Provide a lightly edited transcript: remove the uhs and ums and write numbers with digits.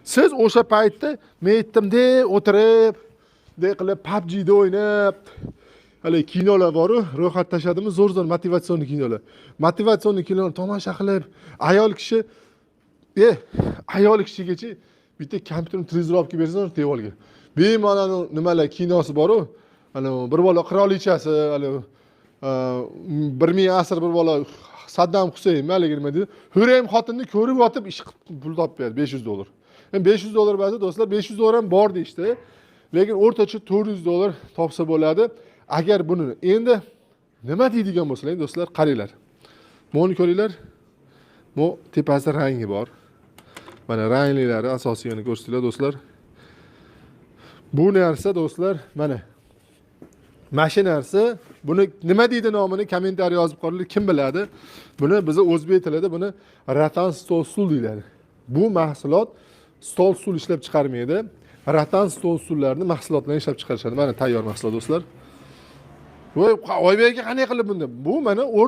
Siz o'sha paytda men aytdimda o'tirib, bunday qilib PUBG'da o'ynab, hali kinolar bor-ku, ro'yxat tashladimi, zo'r motivatsion kinolar. Motivatsion kinolarni tomosha qilib, ayol kishigacha bitta kompyuterni televizor olib kelib bersangiz devorga. Bemalol nimalar kinosi bor-ku, ana bir bola qirolichasi, hali 1000 asr bir bola Saddam Husayn maligi nima deydi? Hurrem xotinni ko'rib yotib ish pul topib berdi $500. Hem $500 ba'zi do'stlar $500 ham bor deydi. Lekin o'rtacha $400 topsa bo'ladi. Agar buni endi nima deydigan bo'lsalar, do'stlar, qaranglar. Buni ko'ringlar. Bu tepasida rangi bor. Mana ranglilari asosiyini ko'rsanglar do'stlar. Bu narsa do'stlar, mana mashinasi, buni nima deydi nomini kommentariy yozib qo'yinglar, kim biladi? Buni bizni o'zbek tilida buni ratan stol stul deyiladi. Bu mahsulot stol stul ishlab chiqarmaydi. Ratan stol stullarni mahsulotlarini ishlab chiqarishadi. Mana tayyor mahsulot do'stlar. Voy, Oybek aka qanday qilib bunda? Bu mana o'rta